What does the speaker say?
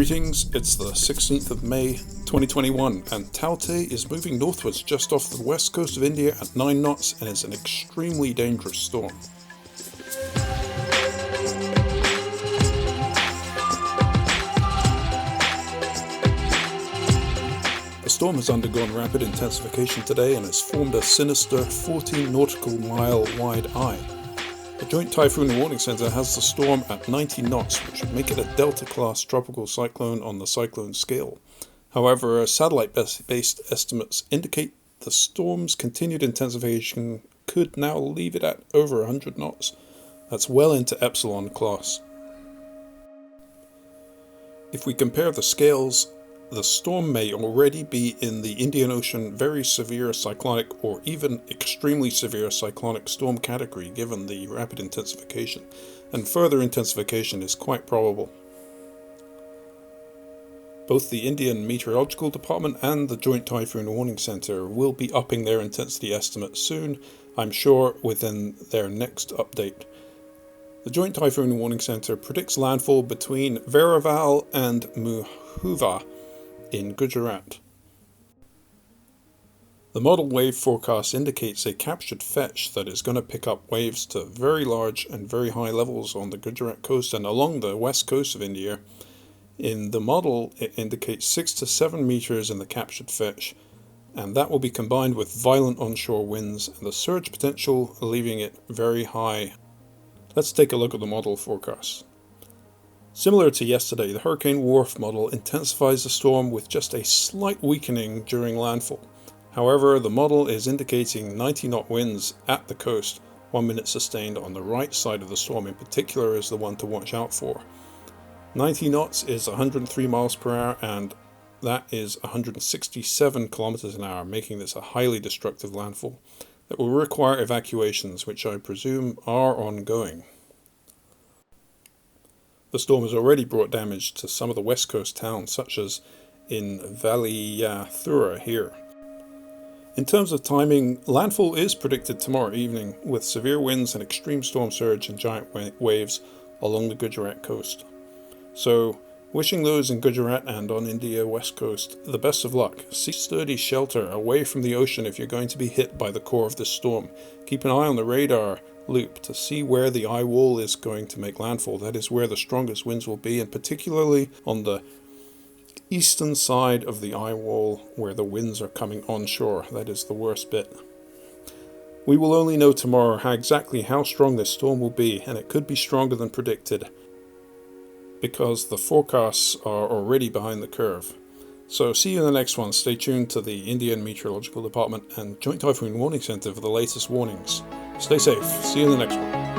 Greetings, it's the 16th of May 2021 and Tauktae is moving northwards just off the west coast of India at 9 knots and is an extremely dangerous storm. The storm has undergone rapid intensification today and has formed a sinister 14 nautical mile wide eye. The Joint Typhoon Warning Center has the storm at 90 knots, which would make it a Delta-class tropical cyclone on the cyclone scale. However, satellite-based estimates indicate the storm's continued intensification could now leave it at over 100 knots. That's well into Epsilon class. If we compare the scales, the storm may already be in the Indian Ocean very severe cyclonic or even extremely severe cyclonic storm category given the rapid intensification, and further intensification is quite probable. Both the Indian Meteorological Department and the Joint Typhoon Warning Center will be upping their intensity estimates soon, I'm sure within their next update. The Joint Typhoon Warning Center predicts landfall between Veraval and Muhuva in Gujarat. The model wave forecast indicates a captured fetch that is going to pick up waves to very large and very high levels on the Gujarat coast and along the west coast of India. In the model, it indicates 6 to 7 meters in the captured fetch, and that will be combined with violent onshore winds and the surge potential, leaving it very high. Let's take a look at the model forecast. Similar to yesterday, the Hurricane Wharf model intensifies the storm with just a slight weakening during landfall. However, the model is indicating 90-knot winds at the coast, 1 minute sustained on the right side of the storm in particular is the one to watch out for. 90 knots is 103 miles per hour and that is 167 kilometers an hour, making this a highly destructive landfall that will require evacuations, which I presume are ongoing. The storm has already brought damage to some of the west coast towns, such as in Valliathura here. In terms of timing, landfall is predicted tomorrow evening, with severe winds and extreme storm surge and giant waves along the Gujarat coast. So, wishing those in Gujarat and on India west coast the best of luck. Seek sturdy shelter away from the ocean if you're going to be hit by the core of this storm. Keep an eye on the radar loop to see where the eye wall is going to make landfall. That is where the strongest winds will be, and particularly on the eastern side of the eye wall where the winds are coming onshore. That is the worst bit. We will only know tomorrow exactly how strong this storm will be, and it could be stronger than predicted because the forecasts are already behind the curve. So see you in the next one. Stay tuned to the Indian Meteorological Department and Joint Typhoon Warning Center for the latest warnings. Stay safe. See you in the next one.